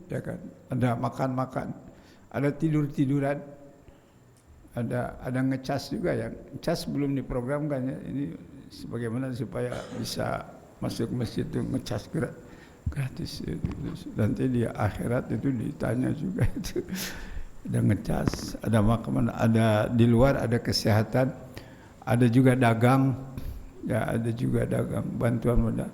ya kan, ada makan-makan, ada tidur-tiduran, ada ngecas juga ya. Cas belum diprogramkan ya. Ini sebagaimana supaya bisa masuk masjid itu ngecas gratis itu. Nanti di akhirat itu ditanya juga itu. Ada ngecas, ada makan, ada di luar, ada kesehatan, ada juga dagang, ya ada juga dagang bantuan modal.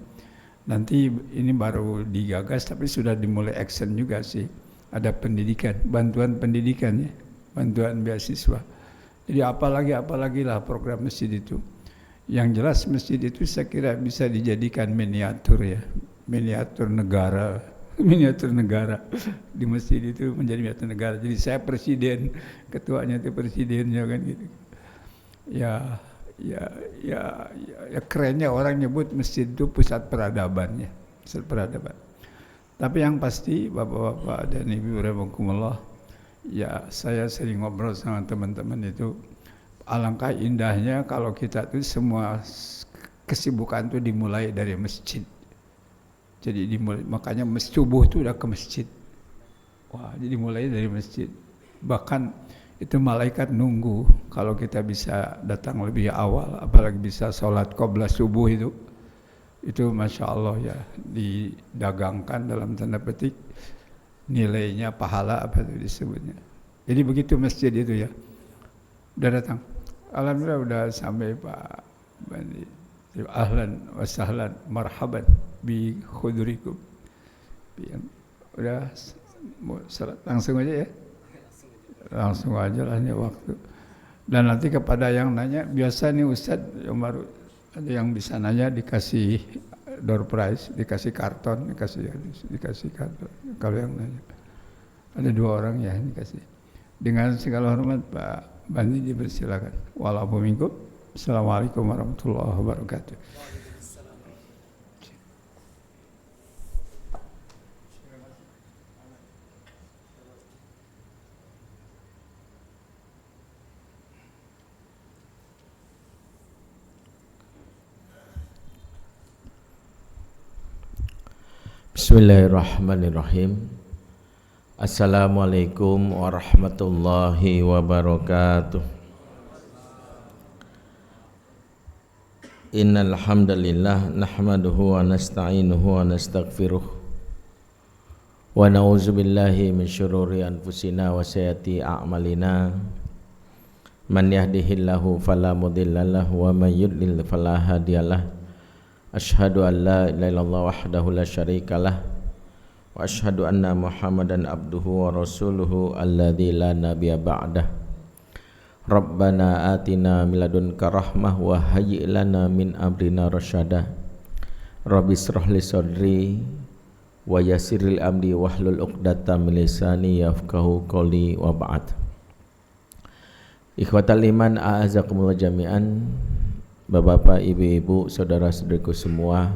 Nanti ini baru digagas tapi sudah dimulai action juga sih. Ada pendidikan, bantuan pendidikan ya, bantuan beasiswa. Jadi apalagi lah program masjid itu. Yang jelas masjid itu saya kira bisa dijadikan miniatur ya, miniatur negara, miniatur negara di masjid itu menjadi miniatur negara. Jadi saya presiden, ketuanya itu presidennya kan gitu. Ya, ya kerennya orang nyebut masjid itu pusat peradaban ya, pusat peradaban. Tapi yang pasti bapak-bapak dan ibu rahimakumullah, ya saya sering ngobrol sama teman-teman itu. Alangkah indahnya kalau kita tuh semua kesibukan tuh dimulai dari masjid. Jadi makanya subuh tuh udah ke masjid. Wah, jadi mulai dari masjid. Bahkan itu malaikat nunggu kalau kita bisa datang lebih awal, apalagi bisa sholat qobliyah subuh itu masya Allah ya, didagangkan dalam tanda petik nilainya pahala apa itu disebutnya. Jadi begitu masjid itu ya. Udah datang. Alhamdulillah udah sampai Pak Bani. Ahlan wa sahlan marhaban bi khudurikum. Udah salat langsung aja ya. Langsung aja lah ini waktu. Dan nanti kepada yang nanya, biasa nih Ustaz yang baru ada yang bisa nanya dikasih door prize, dikasih karton, dikasih karton. Kalau yang nanya. Ada 2 orang ya dikasih. Dengan segala hormat Pak Bani dipersilakan. Waalaikumsalam. Assalamualaikum warahmatullahi wabarakatuh. Bismillahirrahmanirrahim. Assalamualaikum warahmatullahi wabarakatuh. Innal hamdalillah nahmaduhu wa nasta'inuhu wa nastaghfiruh wa na'udzu billahi min syururi anfusina wa sayyiati a'malina. Man yahdihillahu fala mudhillalah wa may yudlil fala hadiyalah. Asyhadu an la ilaha illallah wahdahu la syarikalah wa asyhadu anna Muhammadan abduhu wa rasuluhu alladzi la nabiyya ba'dah. Rabbana atina min ladunka rahmah wa hayyi' lana min amrina rasyada. Rabbi shrah li sadri wa yassir li amri wahlul 'uqdatam min lisani yafqahu qawli wa ba'd. Ikhwatal iman a'azakumullah jami'an. Bapak-bapak, ibu-ibu, saudara-saudariku semua,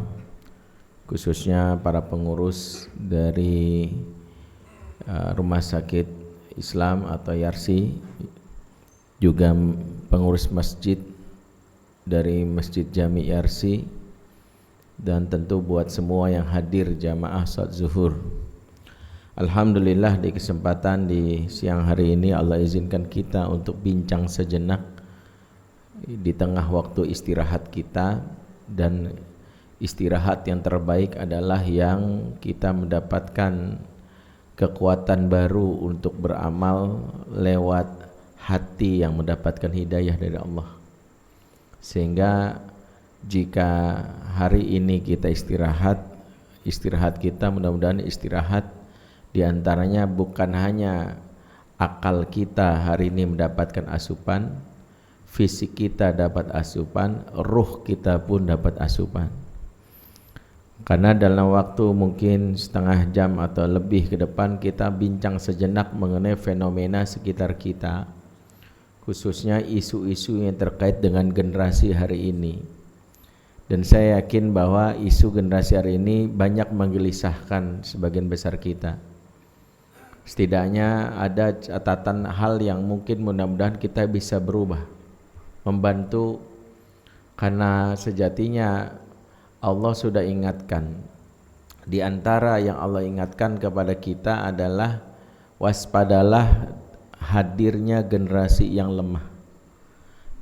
khususnya para pengurus dari Rumah Sakit Islam atau Yarsi, juga pengurus masjid dari Masjid Jami Yarsi, dan tentu buat semua yang hadir jamaah salat zuhur. Alhamdulillah di kesempatan di siang hari ini Allah izinkan kita untuk bincang sejenak di tengah waktu istirahat kita, dan istirahat yang terbaik adalah yang kita mendapatkan kekuatan baru untuk beramal lewat hati yang mendapatkan hidayah dari Allah. Sehingga jika hari ini kita istirahat kita mudah-mudahan istirahat diantaranya bukan hanya akal kita hari ini mendapatkan asupan, fisik kita dapat asupan, ruh kita pun dapat asupan. Karena dalam waktu mungkin setengah jam atau lebih ke depan kita bincang sejenak mengenai fenomena sekitar kita, khususnya isu-isu yang terkait dengan generasi hari ini. Dan saya yakin bahwa isu generasi hari ini banyak menggelisahkan sebagian besar kita. Setidaknya ada catatan hal yang mungkin mudah-mudahan kita bisa berubah, membantu, karena sejatinya Allah sudah ingatkan Di antara yang Allah ingatkan kepada kita adalah waspadalah hadirnya generasi yang lemah.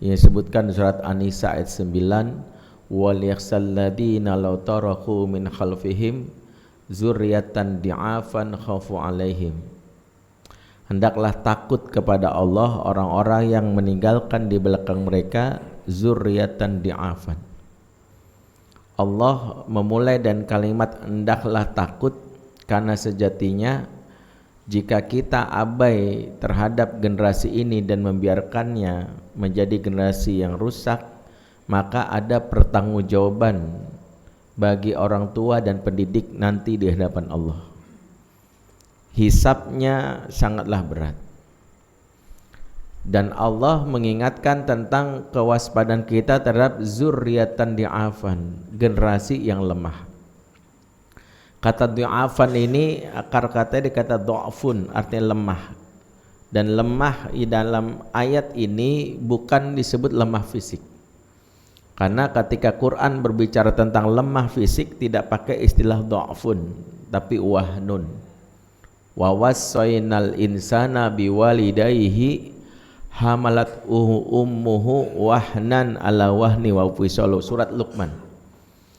Yang disebutkan di surat An-Nisa ayat 9, wal yakhshal ladzina law taraku min khalfihim zurriyatan di'afan khafu alaihim. Hendaklah takut kepada Allah orang-orang yang meninggalkan di belakang mereka zurriyatan di'afan. Allah memulai dan kalimat hendaklah takut karena sejatinya jika kita abai terhadap generasi ini dan membiarkannya menjadi generasi yang rusak, maka ada pertanggungjawaban bagi orang tua dan pendidik nanti di hadapan Allah. Hisabnya sangatlah berat. Dan Allah mengingatkan tentang kewaspadaan kita terhadap zurriyatan di'afan, generasi yang lemah. Kata di'afan ini akar katanya dikata do'fun, artinya lemah. Dan lemah di dalam ayat ini bukan disebut lemah fisik. Karena ketika Quran berbicara tentang lemah fisik tidak pakai istilah do'fun, tapi wahnun. Wa wassaynal insana biwalidayhi hamalat ummuhu wahnan ala wahni wa fisalu, surat Luqman.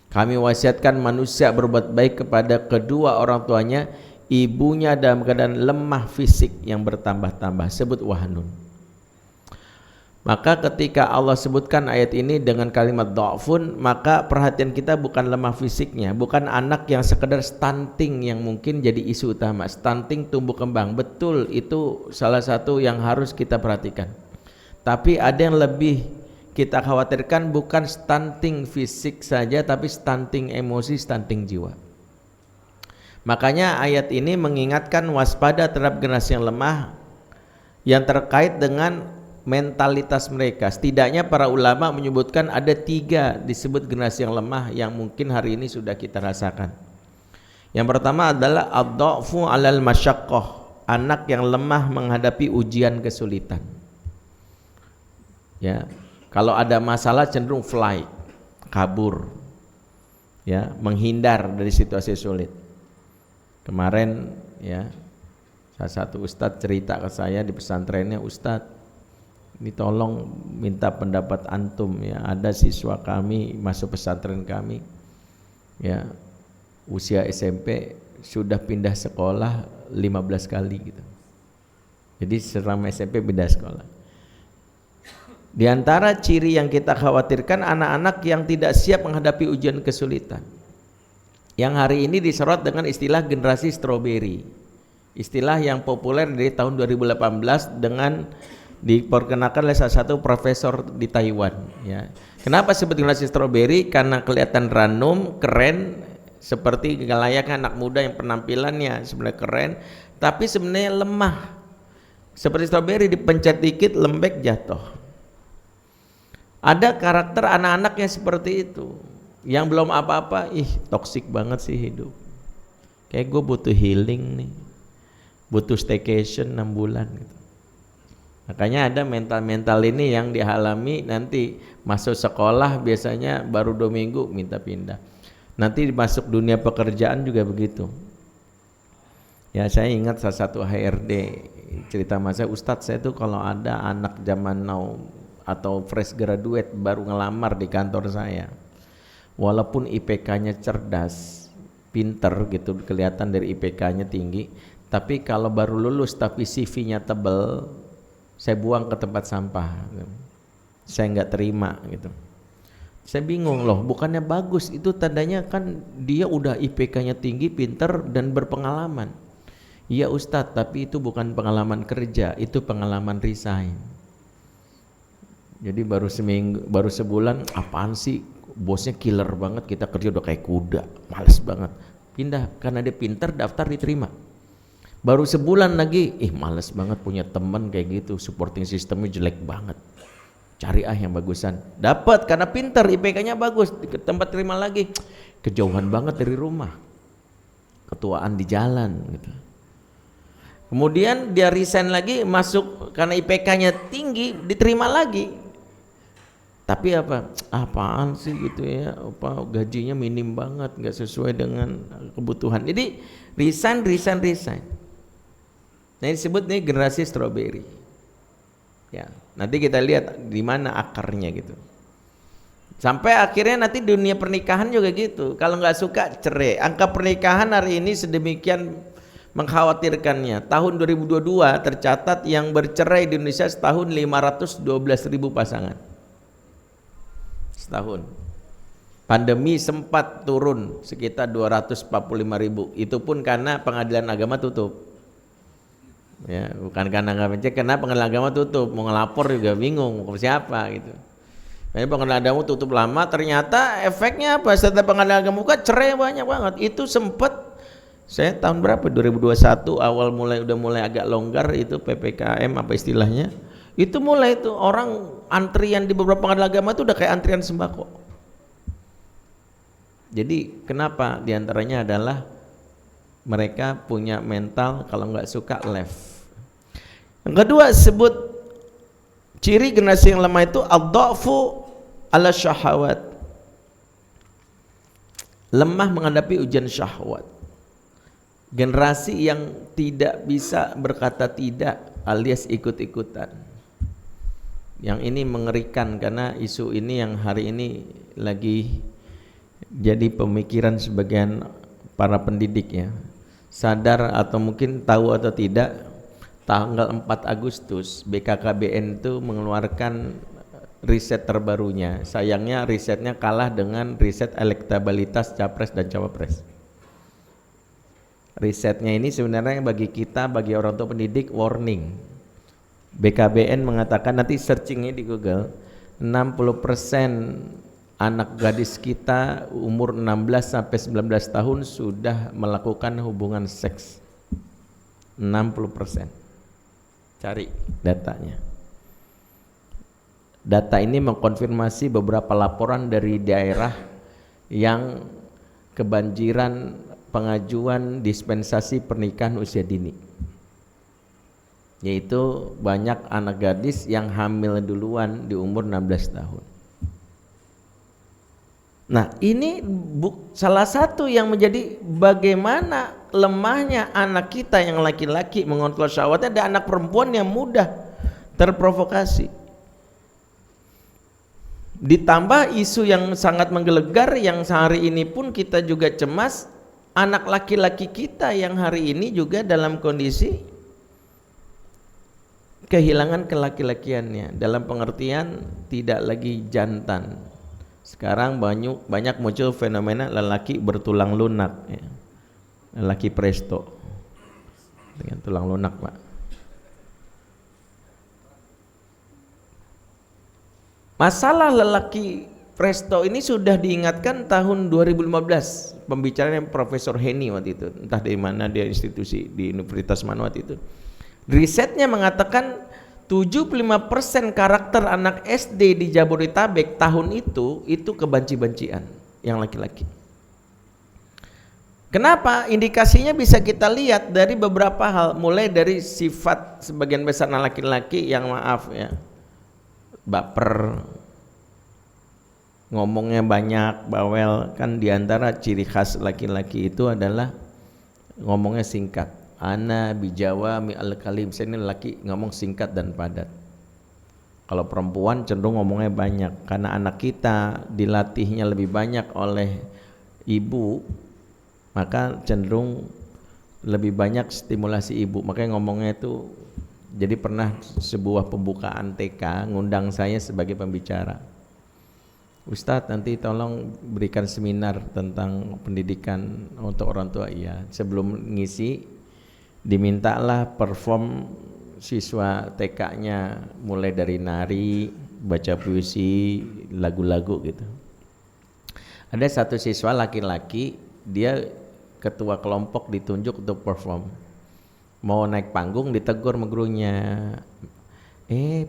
Kami wasiatkan manusia berbuat baik kepada kedua orang tuanya, ibunya dalam keadaan lemah fisik yang bertambah-tambah, sebut wahnun. Maka ketika Allah sebutkan ayat ini dengan kalimat dha'fun, maka perhatian kita bukan lemah fisiknya, bukan anak yang sekedar stunting yang mungkin jadi isu utama. Stunting tumbuh kembang, betul itu salah satu yang harus kita perhatikan. Tapi ada yang lebih kita khawatirkan, bukan stunting fisik saja, tapi stunting emosi, stunting jiwa. Makanya ayat ini mengingatkan waspada terhadap generasi yang lemah yang terkait dengan mentalitas mereka. Setidaknya para ulama menyebutkan ada 3 disebut generasi yang lemah yang mungkin hari ini sudah kita rasakan. Yang pertama adalah ad-dha'fu 'alal masyaqqah, anak yang lemah menghadapi ujian kesulitan. Ya, kalau ada masalah cenderung fly, kabur, ya, menghindar dari situasi sulit. Kemarin ya, salah satu ustadz cerita ke saya di pesantrennya, "Ustadz, ini tolong minta pendapat antum ya, ada siswa kami masuk pesantren kami ya, usia SMP sudah pindah sekolah 15 kali gitu. Jadi selama SMP pindah sekolah. Di antara ciri yang kita khawatirkan anak-anak yang tidak siap menghadapi ujian kesulitan, yang hari ini disorot dengan istilah generasi strawberry, istilah yang populer dari tahun 2018 dengan diperkenalkan oleh salah satu profesor di Taiwan ya. Kenapa sebut generasi strawberry? Karena kelihatan ranum, keren, seperti layaknya anak muda yang penampilannya sebenarnya keren, tapi sebenarnya lemah. Seperti strawberry, dipencet dikit lembek jatuh. Ada karakter anak-anaknya seperti itu, yang belum apa-apa, toksik banget sih hidup. Kayak gue butuh healing nih, butuh staycation 6 bulan gitu. Makanya ada mental-mental ini yang dialami nanti masuk sekolah biasanya baru 2 minggu minta pindah. Nanti masuk dunia pekerjaan juga begitu. Ya, saya ingat salah satu HRD cerita masa, Ustadz saya tuh kalau ada anak zaman now atau fresh graduate baru ngelamar di kantor saya, walaupun IPK-nya cerdas, pinter gitu, kelihatan dari IPK-nya tinggi, tapi kalau baru lulus tapi CV-nya tebel, saya buang ke tempat sampah, saya nggak terima gitu. Saya bingung loh, bukannya bagus, itu tandanya kan dia udah IPK-nya tinggi, pinter dan berpengalaman. Iya Ustadz, tapi itu bukan pengalaman kerja, itu pengalaman resign. Jadi baru seminggu, baru sebulan, apaan sih bosnya killer banget, kita kerja udah kayak kuda, males banget, pindah karena dia pinter, daftar diterima. Baru sebulan lagi, males banget punya temen kayak gitu, supporting sistemnya jelek banget, cari yang bagusan, dapat karena pinter, IPK-nya bagus, di tempat terima lagi kejauhan banget dari rumah, ketuaan di jalan gitu. Kemudian dia resign lagi, masuk karena IPK-nya tinggi, diterima lagi. Tapi apaan sih gitu ya, gajinya minim banget, nggak sesuai dengan kebutuhan. Jadi resign. Nah, disebut nih generasi strawberry. Ya, nanti kita lihat di mana akarnya gitu. Sampai akhirnya nanti dunia pernikahan juga gitu. Kalau nggak suka cerai. Angka pernikahan hari ini sedemikian mengkhawatirkannya. Tahun 2022 tercatat yang bercerai di Indonesia setahun 512.000 pasangan. Setahun. Pandemi sempat turun sekitar 245.000. Itu pun karena pengadilan agama tutup. Ya, bukan karena nggak mencek, karena pengadilan agama tutup. Mau ngelapor juga bingung mau ke siapa gitu. Jadi pengadilan agama tutup lama, ternyata efeknya apa? Setelah pengadilan agama buka, cerai banyak banget. Itu sempat saya tahun berapa? 2021 awal udah mulai agak longgar itu PPKM apa istilahnya. Itu mulai itu orang antrian di beberapa pengadilan agama itu udah kayak antrian sembako. Jadi kenapa? Di antaranya adalah mereka punya mental kalau nggak suka left. Yang kedua sebut ciri generasi yang lemah itu ad-dha'fu ala syahawat. Lemah menghadapi ujian syahwat. Generasi yang tidak bisa berkata tidak alias ikut-ikutan. Yang ini mengerikan karena isu ini yang hari ini lagi jadi pemikiran sebagian para pendidik ya. Sadar atau mungkin tahu atau tidak, tanggal 4 Agustus BKKBN itu mengeluarkan riset terbarunya. Sayangnya risetnya kalah dengan riset elektabilitas capres dan cawapres. Risetnya ini sebenarnya bagi kita, bagi orang tua pendidik, warning. BKBN mengatakan, nanti searchingnya di Google, 60% anak gadis kita umur 16 sampai 19 tahun sudah melakukan hubungan seks. 60%. Cari datanya. Data ini mengkonfirmasi beberapa laporan dari daerah yang kebanjiran pengajuan dispensasi pernikahan usia dini. Yaitu banyak anak gadis yang hamil duluan di umur 16 tahun. Nah, ini salah satu yang menjadi bagaimana lemahnya anak kita yang laki-laki mengontrol syahwatnya dan anak perempuan yang mudah terprovokasi. Ditambah isu yang sangat menggelegar yang sehari ini pun kita juga cemas, anak laki-laki kita yang hari ini juga dalam kondisi kehilangan kelaki-lakiannya, dalam pengertian tidak lagi jantan. Sekarang banyak muncul fenomena lelaki bertulang lunak ya. Lelaki presto dengan tulang lunak, Pak. Masalah lelaki presto ini sudah diingatkan tahun 2015, pembicaraan Profesor Heni waktu itu, entah dari mana dia, institusi di Universitas mana waktu itu. Risetnya mengatakan 75% karakter anak SD di Jabodetabek tahun itu kebenci-bencian yang laki-laki. Kenapa? Indikasinya bisa kita lihat dari beberapa hal, mulai dari sifat sebagian besar anak laki-laki yang maaf ya, baper, ngomongnya banyak, bawel. Kan diantara ciri khas laki-laki itu adalah ngomongnya singkat. Ana bijawa mi al-kalim. Saya ini laki ngomong singkat dan padat. Kalau perempuan cenderung ngomongnya banyak, karena anak kita dilatihnya lebih banyak oleh ibu, maka cenderung lebih banyak stimulasi ibu, makanya ngomongnya itu. Jadi pernah sebuah pembukaan TK ngundang saya sebagai pembicara, Ustadz nanti tolong berikan seminar tentang pendidikan untuk orang tua. Iya, sebelum ngisi dimintalah perform siswa TK-nya mulai dari nari, baca puisi, lagu-lagu gitu. Ada satu siswa laki-laki, dia ketua kelompok ditunjuk untuk perform. Mau naik panggung ditegur sama gurunya,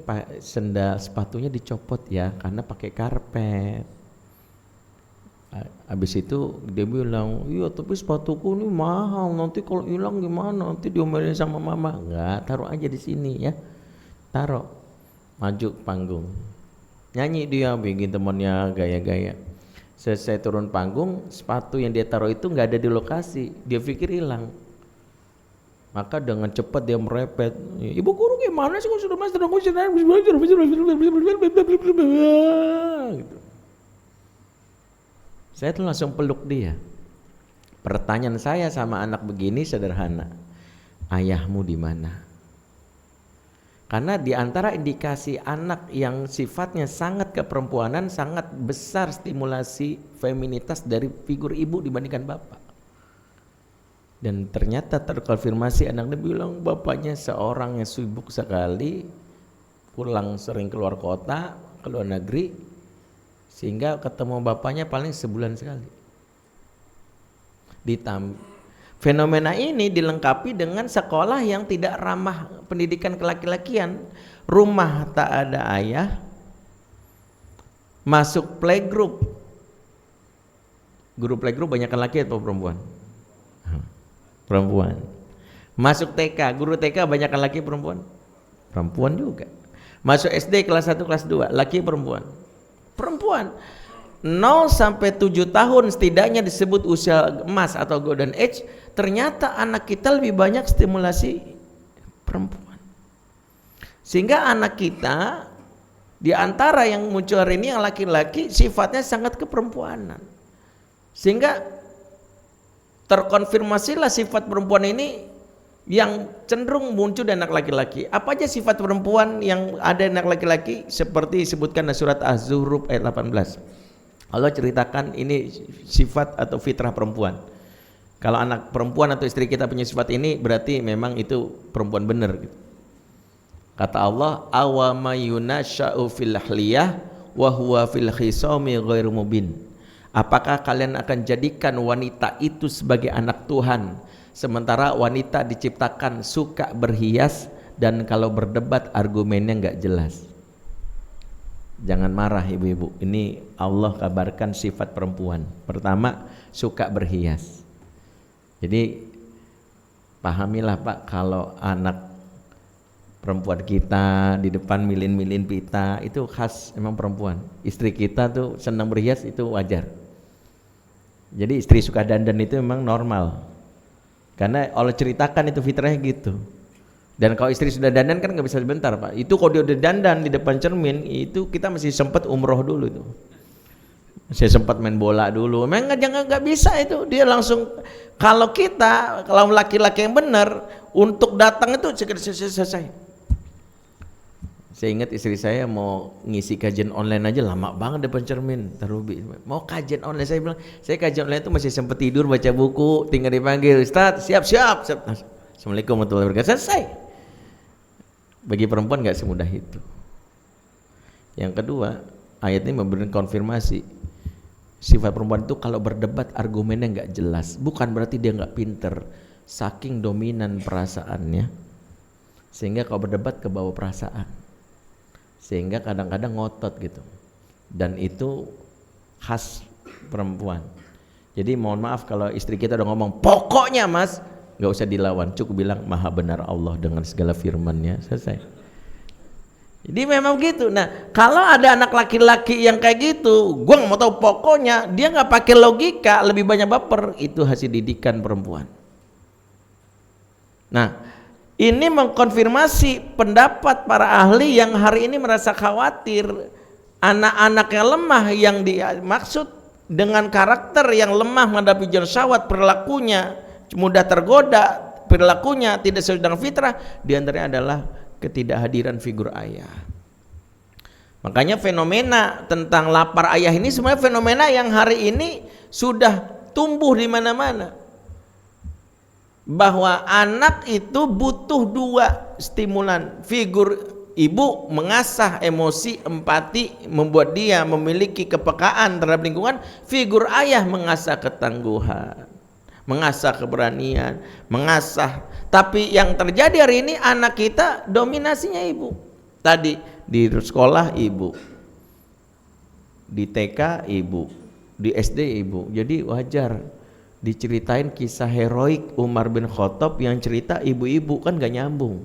Pak, sendal sepatunya dicopot ya karena pakai karpet. Habis itu dia bilang, iya tapi sepatuku ini mahal, nanti kalau hilang gimana, nanti diomelin sama mama. Enggak, taruh aja di sini ya, taruh, maju panggung. Nyanyi dia, bikin temennya gaya-gaya. Selesai turun panggung, sepatu yang dia taruh itu nggak ada di lokasi, dia pikir hilang. Maka dengan cepat dia merepet, ibu guru gimana sih kalau sudah master aku gitu. Saya tuh langsung peluk dia. Pertanyaan saya sama anak begini sederhana, ayahmu di mana? Karena di antara indikasi anak yang sifatnya sangat keperempuanan, sangat besar stimulasi feminitas dari figur ibu dibandingkan bapak. Dan ternyata terkonfirmasi anaknya bilang bapaknya seorang yang sibuk sekali, pulang sering keluar kota, ke luar negeri, sehingga ketemu bapaknya paling sebulan sekali. Fenomena ini dilengkapi dengan sekolah yang tidak ramah pendidikan kelaki-lakian. Rumah tak ada ayah, masuk playgroup. Guru playgroup banyak laki atau perempuan? Perempuan. Masuk TK, guru TK banyak laki perempuan? Perempuan juga. Masuk SD kelas 1 kelas 2, laki perempuan? Perempuan. 0 sampai 7 tahun setidaknya disebut usia emas atau golden age. Ternyata anak kita lebih banyak stimulasi perempuan, sehingga anak kita di antara yang muncul hari ini yang laki-laki sifatnya sangat keperempuanan, sehingga terkonfirmasilah sifat perempuan ini yang cenderung muncul di anak laki-laki. Apa aja sifat perempuan yang ada di anak laki-laki? Seperti disebutkan dalam surat Az-Zukhruf ayat 18. Allah ceritakan ini sifat atau fitrah perempuan. Kalau anak perempuan atau istri kita punya sifat ini, berarti memang itu perempuan benar gitu. Kata Allah, awama yunasha'u fil ahliyah wa huwa fil khisami ghairu mubin. Apakah kalian akan jadikan wanita itu sebagai anak Tuhan, sementara wanita diciptakan suka berhias dan kalau berdebat argumennya enggak jelas. Jangan marah ibu-ibu, ini Allah kabarkan sifat perempuan. Pertama, suka berhias. Jadi pahamilah Pak, kalau anak perempuan kita di depan milin-milin pita itu khas emang perempuan. Istri kita tuh senang berhias itu wajar. Jadi istri suka dandan itu memang normal, karena Allah ceritakan itu fitrahnya gitu. Dan kalau istri sudah dandan kan nggak bisa sebentar Pak. Itu kalau dia udah dandan di depan cermin itu kita masih sempat umroh dulu itu. Saya sempat main bola dulu. Memang nggak bisa itu. Dia langsung, kalau kita, kalau laki-laki yang benar untuk datang itu selesai. Saya ingat istri saya mau ngisi kajian online aja lama banget depan cermin. Tarubi mau kajian online, saya bilang saya kajian online itu masih sempat tidur baca buku, tinggal dipanggil Ustaz siap. Assalamualaikum warahmatullahi wabarakatuh, selesai. Bagi perempuan nggak semudah itu. Yang kedua, ayat ini memberikan konfirmasi sifat perempuan itu kalau berdebat argumennya nggak jelas, bukan berarti dia nggak pinter, saking dominan perasaannya sehingga kalau berdebat ke bawah perasaan, sehingga kadang-kadang ngotot gitu, dan itu khas perempuan. Jadi mohon maaf kalau istri kita udah ngomong pokoknya mas, nggak usah dilawan, cukup bilang maha benar Allah dengan segala firman-Nya, selesai. Jadi memang gitu. Nah, kalau ada anak laki-laki yang kayak gitu, gua nggak mau tahu pokoknya, dia nggak pakai logika, lebih banyak baper, itu hasil didikan perempuan. Nah, ini mengkonfirmasi pendapat para ahli yang hari ini merasa khawatir anak-anak yang lemah yang dimaksud dengan karakter yang lemah menghadapi syahwat, perilakunya mudah tergoda, perilakunya tidak sesuai dengan fitrah, diantaranya adalah ketidakhadiran figur ayah. Makanya fenomena tentang lapar ayah ini sebenarnya fenomena yang hari ini sudah tumbuh di mana-mana. Bahwa anak itu butuh dua stimulan, figur ibu mengasah emosi, empati, membuat dia memiliki kepekaan terhadap lingkungan, figur ayah mengasah ketangguhan, mengasah keberanian, mengasah. Tapi yang terjadi hari ini anak kita dominasinya ibu. Tadi di sekolah ibu, di TK ibu, di SD ibu. Jadi wajar diceritain kisah heroik Umar bin Khattab yang cerita ibu-ibu, kan gak nyambung.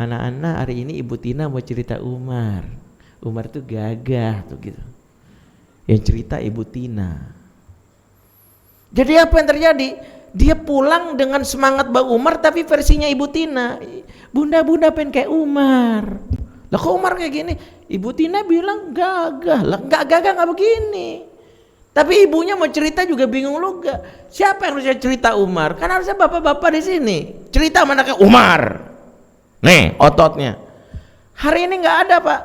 Anak-anak hari ini Ibu Tina mau cerita Umar. Umar tuh gagah tuh gitu. Yang cerita Ibu Tina. Jadi apa yang terjadi? Dia pulang dengan semangat Bang Umar tapi versinya Ibu Tina. Bunda-bunda pengen kayak Umar. Lah kok Umar kayak gini? Ibu Tina bilang gagah. Lah enggak gagah enggak begini. Tapi ibunya mau cerita juga bingung juga. Siapa yang harusnya cerita Umar? Kan harusnya bapak-bapak di sini. Cerita mana ke Umar? Nih ototnya. Hari ini enggak ada, Pak.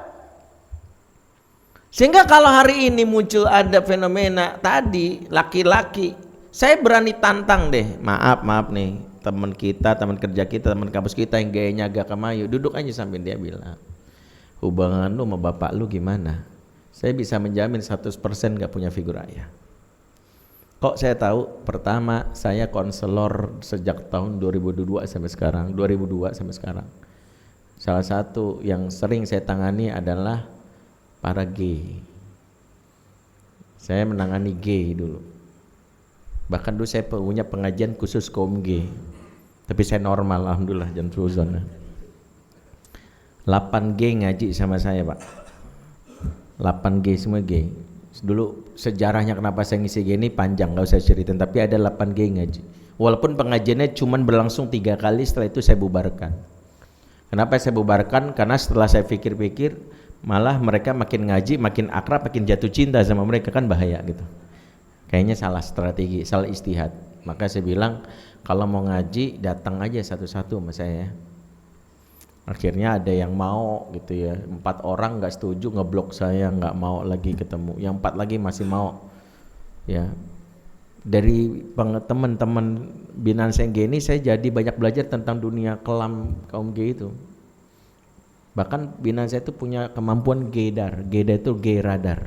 Sehingga kalau hari ini muncul ada fenomena tadi laki-laki, saya berani tantang deh. Maaf nih teman kita, teman kerja kita, teman kampus kita yang gayanya agak kemayu, duduk aja sambil dia bilang, hubungan lu sama bapak lu gimana? Saya bisa menjamin 100% gak punya figur ayah. Kok saya tahu? Pertama, saya konselor sejak tahun 2002 sampai sekarang, 2002 sampai sekarang. Salah satu yang sering saya tangani adalah para gay. Saya menangani gay dulu. Bahkan dulu saya punya pengajian khusus kaum gay. Tapi saya normal, alhamdulillah, jangan suzon. 8 gay ngaji sama saya, Pak. 8 gay, semua gay. Dulu sejarahnya kenapa saya ngisi gay ini panjang, gak usah ceritain, tapi ada 8 gay ngaji. Walaupun pengajiannya cuma berlangsung 3 kali, setelah itu saya bubarkan. Kenapa saya bubarkan? Karena setelah saya pikir-pikir, malah mereka makin ngaji, makin akrab, makin jatuh cinta sama mereka, kan bahaya gitu. Kayaknya salah strategi, salah istihad. Maka saya bilang, kalau mau ngaji datang aja satu-satu sama saya. Akhirnya ada yang mau gitu ya, 4 orang nggak setuju, ngeblok saya, nggak mau lagi ketemu. Yang 4 lagi masih mau. Ya, dari teman-teman binaan saya gini, saya jadi banyak belajar tentang dunia kelam kaum gay itu. Bahkan binaan saya itu punya kemampuan gaydar. Gaydar itu gay radar.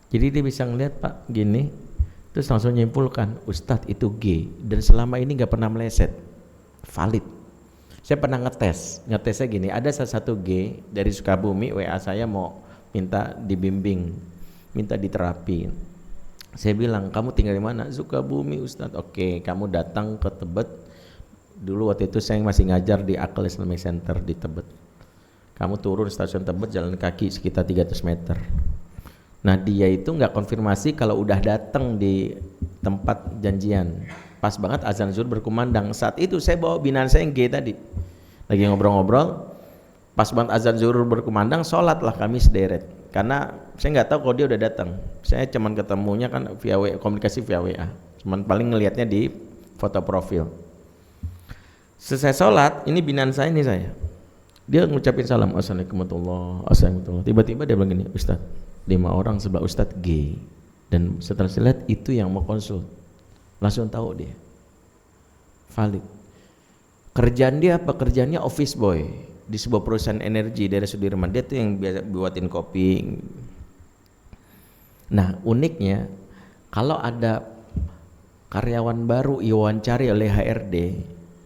Jadi dia bisa ngeliat, Pak, gini, terus langsung nyimpulkan, Ustadz itu gay dan selama ini nggak pernah meleset, valid. Saya pernah ngetesnya gini, ada salah satu gay dari Sukabumi, WA saya mau minta dibimbing, minta diterapi. Saya bilang, kamu tinggal di mana? Sukabumi, Ustadz. Oke, kamu datang ke Tebet. Dulu waktu itu saya masih ngajar di Akal Islamic Center di Tebet. Kamu turun stasiun Tebet, jalan kaki sekitar 300 meter. Nah, dia itu nggak konfirmasi kalau udah datang di tempat janjian. Pas banget azan zuhur berkumandang. Saat itu saya bawa binaan saya yang gay tadi. Lagi ngobrol-ngobrol, pas banget azan zuhur berkumandang, sholat lah kami sederet. Karena saya nggak tahu kalau dia udah datang. Saya cuman ketemunya kan via WA, komunikasi via WA. Cuman paling ngelihatnya di foto profil. Selesai sholat, ini binaan saya ini saya. Dia ngucapin salam, assalamualaikum warahmatullahi wabarakatuh. Tiba-tiba dia bilang gini, Ustadz, 5 orang sebelah Ustadz gay. Dan setelah saya lihat itu yang mau konsul. Langsung tahu dia valid. Kerjaan dia apa? Kerjaannya office boy di sebuah perusahaan energi daerah Sudirman. Dia tuh yang biasa buatin kopi. Nah, uniknya kalau ada karyawan baru diwawancara oleh HRD,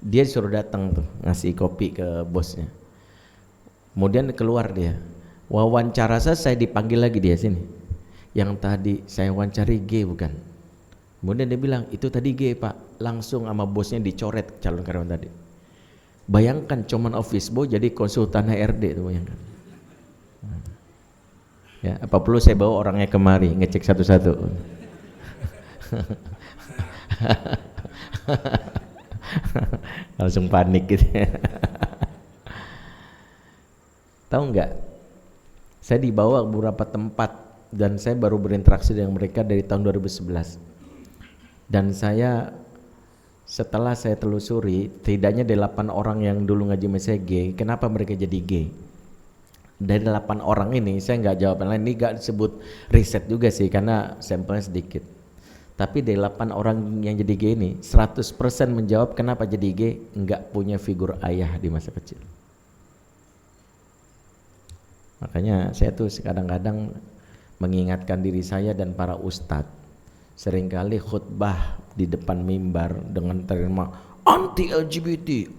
dia disuruh datang tuh ngasih kopi ke bosnya. Kemudian keluar dia, wawancara saya dipanggil lagi dia sini. Yang tadi saya wawancari gay bukan? Kemudian dia bilang, itu tadi gay, Pak. Langsung sama bosnya dicoret calon karyawan tadi. Bayangkan cuman office boy jadi konsultan HRD itu, bayangkan. Ya, apa perlu saya bawa orangnya kemari ngecek satu-satu? Langsung panik gitu. Tahu nggak? Saya dibawa beberapa tempat dan saya baru berinteraksi dengan mereka dari tahun 2011. Dan saya setelah saya telusuri, tidaknya dari 8 orang yang dulu ngaji sama saya gay, kenapa mereka jadi gay? Dari 8 orang ini, saya nggak jawab yang lain, ini nggak disebut riset juga sih, karena sampelnya sedikit. Tapi dari 8 orang yang jadi gay ini, 100% menjawab kenapa jadi gay, nggak punya figur ayah di masa kecil. Makanya saya tuh kadang-kadang mengingatkan diri saya dan para ustadz, seringkali khutbah di depan mimbar dengan terima anti LGBT,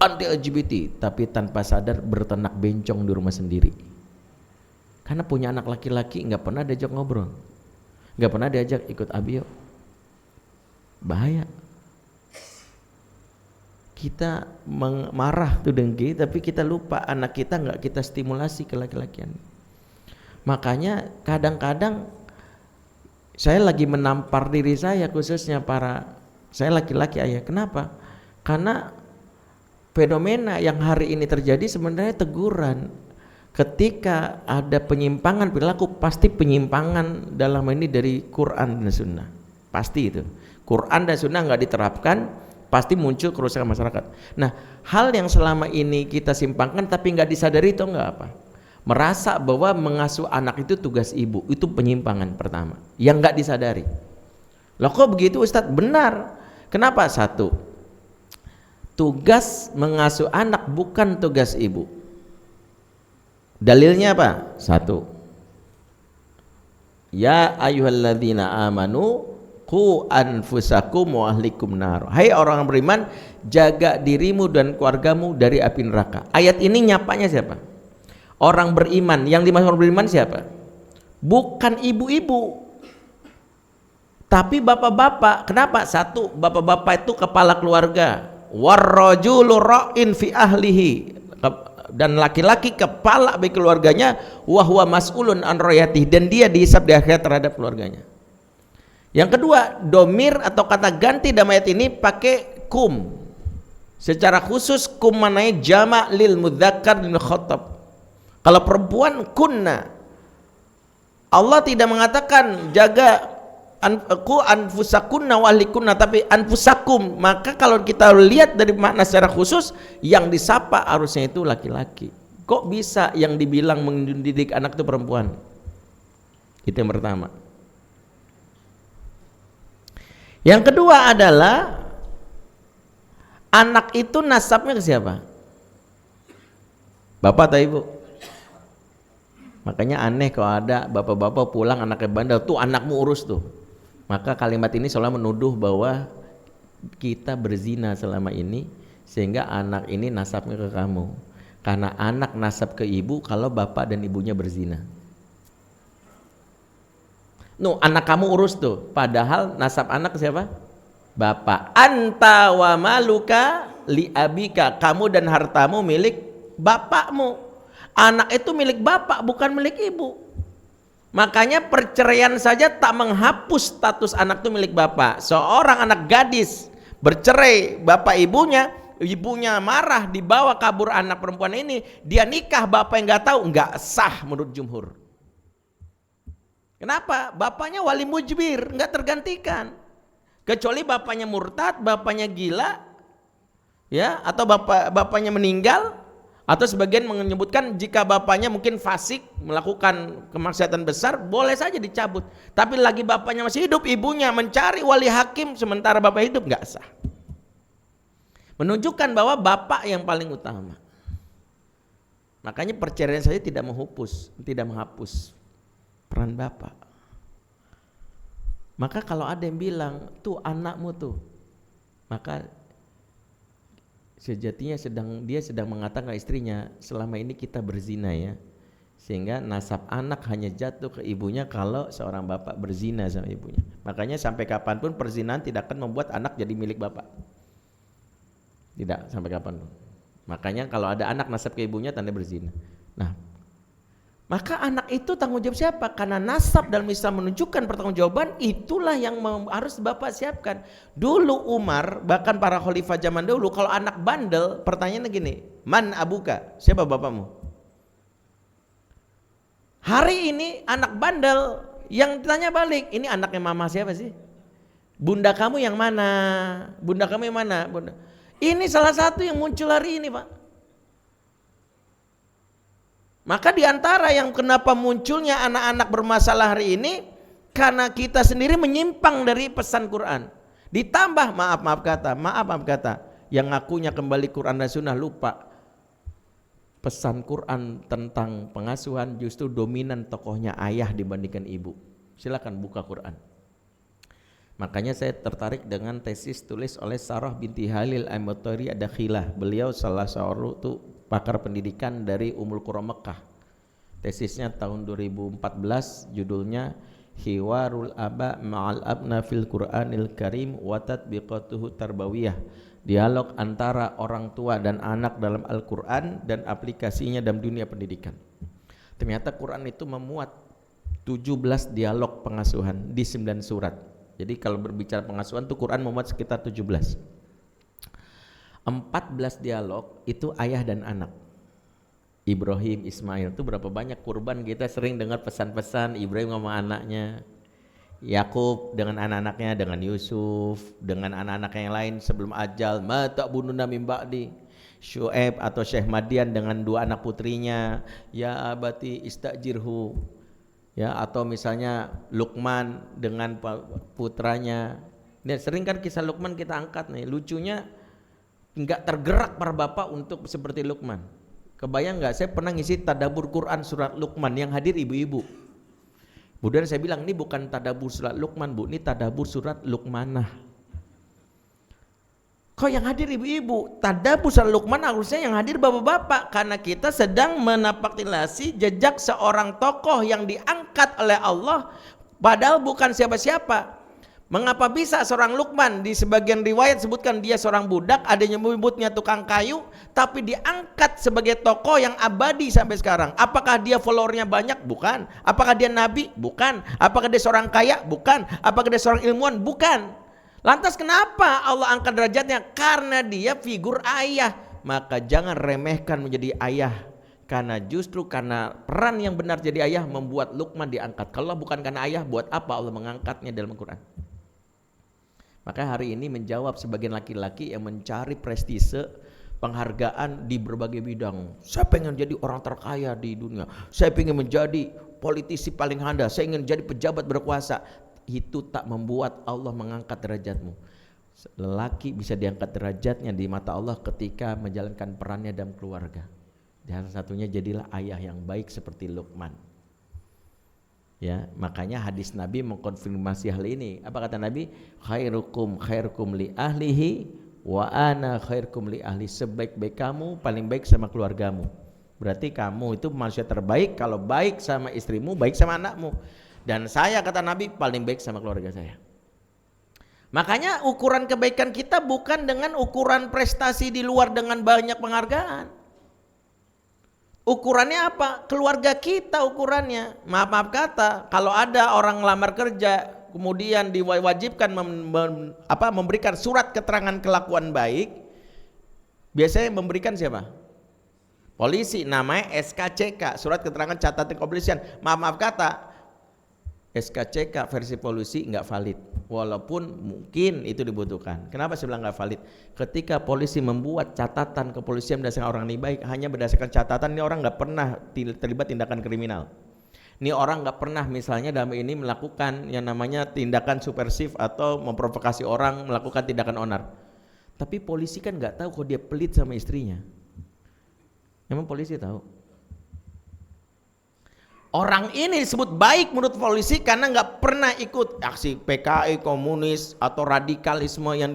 tapi tanpa sadar bertenak bencong di rumah sendiri. Karena punya anak laki-laki nggak pernah diajak ngobrol, nggak pernah diajak ikut abio. Bahaya. Kita marah tuh dengan gay, tapi kita lupa anak kita nggak kita stimulasi ke laki-lakian. Makanya kadang-kadang saya lagi menampar diri saya, khususnya saya laki-laki ayah. Kenapa? Karena fenomena yang hari ini terjadi sebenarnya teguran. Ketika ada penyimpangan perilaku, pasti penyimpangan dalam ini dari Quran dan Sunnah, pasti itu. Quran dan Sunnah nggak diterapkan, pasti muncul kerusakan masyarakat. Nah, hal yang selama ini kita simpangkan tapi nggak disadari itu nggak apa? Merasa bahwa mengasuh anak itu tugas ibu, itu penyimpangan pertama yang nggak disadari. Loh kok begitu Ustadz? Benar. Kenapa? Satu, tugas mengasuh anak bukan tugas ibu. Dalilnya apa? Satu, ya ayyuhalladzina amanu qu anfusakum wa ahlikum nar. Hai orang beriman, jaga dirimu dan keluargamu dari api neraka. Ayat ini nyapanya siapa? Orang beriman. Yang dimaksud orang beriman siapa? Bukan ibu-ibu, tapi bapak-bapak. Kenapa? Satu, bapak-bapak itu kepala keluarga. Warrajulu ra'in fi ahlihi, dan laki-laki kepala bagi keluarganya, wa huwa mas'ulun an ra'iyatihi, dan dia dihisab di akhirat terhadap keluarganya. Yang kedua, domir atau kata ganti dalam ayat ini pakai kum. Secara khusus kum mananya jama' lil mudzakkar lil khatab. Kalau perempuan kunna. Allah tidak mengatakan jaga ku anfusakunna wa ahlikunna, tapi anfusakum. Maka kalau kita lihat dari makna secara khusus, yang disapa harusnya itu laki-laki. Kok bisa yang dibilang mendidik anak itu perempuan? Itu yang pertama. Yang kedua adalah anak itu nasabnya ke siapa? Bapak atau ibu? Makanya aneh kalau ada bapak-bapak pulang anaknya bandel, tuh anakmu urus tuh. Maka kalimat ini seolah menuduh bahwa kita berzina selama ini, sehingga anak ini nasabnya ke kamu. Karena anak nasab ke ibu kalau bapak dan ibunya berzina. Anak kamu urus tuh, padahal nasab anak ke siapa? Bapak. Anta wa maluka li abika, kamu dan hartamu milik bapakmu. Anak itu milik bapak, bukan milik ibu. Makanya perceraian saja tak menghapus status anak itu milik bapak. Seorang anak gadis bercerai bapak ibunya, ibunya marah, dibawa kabur anak perempuan ini, dia nikah bapak yang nggak tahu, nggak sah menurut jumhur. Kenapa? Bapaknya wali mujbir, nggak tergantikan. Kecuali bapaknya murtad, bapaknya gila, ya, atau bapaknya meninggal. Atau sebagian menyebutkan jika bapaknya mungkin fasik, melakukan kemaksiatan besar, boleh saja dicabut. Tapi lagi bapaknya masih hidup, ibunya mencari wali hakim sementara bapak hidup, nggak sah. Menunjukkan bahwa bapak yang paling utama. Makanya perceraian saja tidak menghapus peran bapak. Maka kalau ada yang bilang tuh anakmu tuh, maka sejatinya dia sedang mengatakan istrinya, selama ini kita berzina ya, sehingga nasab anak hanya jatuh ke ibunya kalau seorang bapak berzina sama ibunya. Makanya sampai kapanpun perzinahan tidak akan membuat anak jadi milik bapak, tidak sampai kapanpun. Makanya kalau ada anak nasab ke ibunya tanda berzina. Nah, maka anak itu tanggung jawab siapa? Karena nasab dalam Islam menunjukkan pertanggungjawaban, itulah yang harus bapak siapkan. Dulu Umar, bahkan para khalifah zaman dulu, kalau anak bandel, pertanyaannya gini, man abuka? Siapa bapakmu? Hari ini anak bandel, yang ditanya balik, ini anaknya mama siapa sih? Bunda kamu yang mana? Bunda kamu yang mana? Bunda. Ini salah satu yang muncul hari ini, Pak. Maka diantara yang kenapa munculnya anak-anak bermasalah hari ini, karena kita sendiri menyimpang dari pesan Quran. Ditambah maaf kata, yang ngakunya kembali Quran dan Sunnah lupa. Pesan Quran tentang pengasuhan justru dominan tokohnya ayah dibandingkan ibu. Silakan buka Quran. Makanya saya tertarik dengan tesis tulis oleh Sarah binti Halil Al-Mutari Ad-Dakhilah. Beliau salah seorang tuh pakar pendidikan dari Ummul Qura Mekah. Tesisnya tahun 2014, judulnya Hiwarul Aba Ma'al Abna fil Qur'anil Karim wa Tatbiqatuhu Tarbawiyah. Dialog antara orang tua dan anak dalam Al-Quran dan aplikasinya dalam dunia pendidikan. Ternyata Quran itu memuat 17 dialog pengasuhan di 9 surat. Jadi kalau berbicara pengasuhan tuh Quran memuat sekitar 17. 14 dialog itu ayah dan anak. Ibrahim, Ismail, itu berapa banyak kurban kita sering dengar pesan-pesan Ibrahim sama anaknya, Yakub dengan anak-anaknya, dengan Yusuf, dengan anak-anak yang lain sebelum ajal, ma ta'buduna min ba'di, Syuaib atau Syekh Madian dengan 2 anak putrinya, ya abati istajirhu, ya, atau misalnya Luqman dengan putranya. Ini sering kan kisah Luqman kita angkat nih, lucunya enggak tergerak para bapak untuk seperti Luqman. Kebayang enggak, saya pernah ngisi tadabbur Quran surat Luqman yang hadir ibu-ibu. Kemudian saya bilang, ini bukan tadabbur surat Luqman Bu, ini tadabbur surat Luqmanah. Kok yang hadir ibu-ibu? Tadabbur surat Luqman harusnya yang hadir bapak-bapak, karena kita sedang menapaktilasi jejak seorang tokoh yang diangkat oleh Allah, padahal bukan siapa-siapa. Mengapa bisa seorang Luqman di sebagian riwayat sebutkan dia seorang budak, ada yang menyebutnya tukang kayu, tapi diangkat sebagai tokoh yang abadi sampai sekarang. Apakah dia followernya banyak? Bukan. Apakah dia nabi? Bukan. Apakah dia seorang kaya? Bukan. Apakah dia seorang ilmuwan? Bukan. Lantas kenapa Allah angkat derajatnya? Karena dia figur ayah. Maka jangan remehkan menjadi ayah, karena justru karena peran yang benar jadi ayah membuat Luqman diangkat. Kalau bukan karena ayah, buat apa Allah mengangkatnya dalam Al-Quran? Maka hari ini menjawab sebagian laki-laki yang mencari prestise, penghargaan di berbagai bidang. Saya pengen jadi orang terkaya di dunia, saya pengen menjadi politisi paling handal, saya ingin jadi pejabat berkuasa. Itu tak membuat Allah mengangkat derajatmu. Lelaki bisa diangkat derajatnya di mata Allah ketika menjalankan perannya dalam keluarga. Dan satunya jadilah ayah yang baik seperti Luqman. Ya, makanya hadis Nabi mengkonfirmasi hal ini. Apa kata Nabi? Khairukum li ahlihi wa ana khairukum li ahli. Sebaik-baik kamu paling baik sama keluargamu. Berarti kamu itu manusia terbaik kalau baik sama istrimu, baik sama anakmu. Dan saya, kata Nabi, paling baik sama keluarga saya. Makanya ukuran kebaikan kita bukan dengan ukuran prestasi di luar dengan banyak penghargaan. Ukurannya apa? Keluarga kita ukurannya. Maaf kata, kalau ada orang lamar kerja kemudian diwajibkan memberikan surat keterangan kelakuan baik, biasanya memberikan siapa? Polisi, namanya SKCK, surat keterangan catatan kepolisian. Maaf kata, SKCK versi polisi nggak valid, walaupun mungkin itu dibutuhkan. Kenapa saya bilang nggak valid? Ketika polisi membuat catatan kepolisian berdasarkan orang ini baik, hanya berdasarkan catatan, ini orang nggak pernah terlibat tindakan kriminal. Ini orang nggak pernah misalnya dalam ini melakukan yang namanya tindakan subversif atau memprovokasi orang melakukan tindakan onar. Tapi polisi kan nggak tahu kalau dia pelit sama istrinya. Emang polisi tahu? Orang ini disebut baik menurut polisi karena nggak pernah ikut aksi PKI, komunis atau radikalisme yang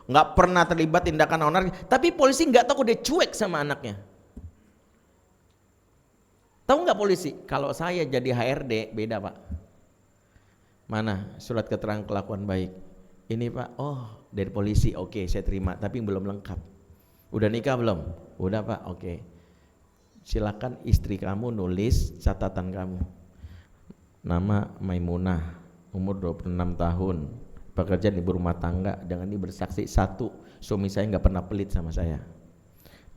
nggak pernah terlibat tindakan onar. Tapi polisi nggak tahu dia cuek sama anaknya. Tahu nggak polisi? Kalau saya jadi HRD beda Pak. Mana surat keterangan kelakuan baik? Ini Pak, oh dari polisi, oke saya terima. Tapi belum lengkap. Udah nikah belum? Udah Pak, oke. Silakan istri kamu nulis catatan kamu. Nama Maimunah, umur 26 tahun, pekerjaan ibu rumah tangga, dengan ini bersaksi: 1, suami saya nggak pernah pelit sama saya.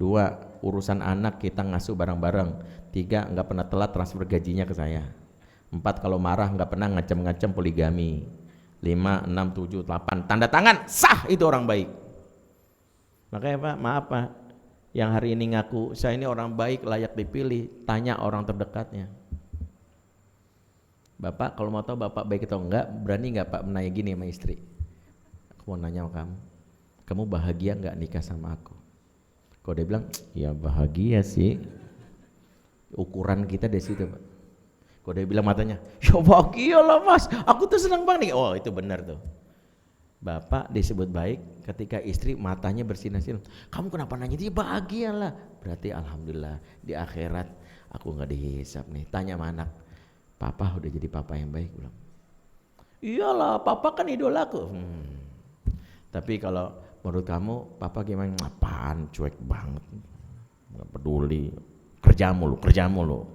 2, urusan anak kita ngasuh bareng-bareng. 3, nggak pernah telat transfer gajinya ke saya. 4, kalau marah nggak pernah ngacem-ngacem poligami. 5, 6, 7, 8, tanda tangan, sah, itu orang baik. Makanya Pak, maaf Pak, yang hari ini ngaku saya ini orang baik layak dipilih, tanya orang terdekatnya. Bapak kalau mau tahu Bapak baik atau enggak, berani enggak Pak menanya gini sama istri? Aku mau nanya sama kamu bahagia enggak nikah sama aku? Kalau dia bilang, ya bahagia sih. Ukuran kita dari situ Pak. Kalau dia bilang matanya, ya bahagia lah Mas, aku tuh senang banget nih. Oh itu benar tuh. Bapak disebut baik ketika istri matanya bersinar-sinar. Kamu kenapa nanya dia? Bahagialah. Berarti alhamdulillah di akhirat aku nggak dihisap nih. Tanya sama anak, papa udah jadi papa yang baik belum? Iyalah, papa kan idolaku. Tapi kalau menurut kamu papa gimana? Apaan, cuek banget, nggak peduli. Kerja mulu.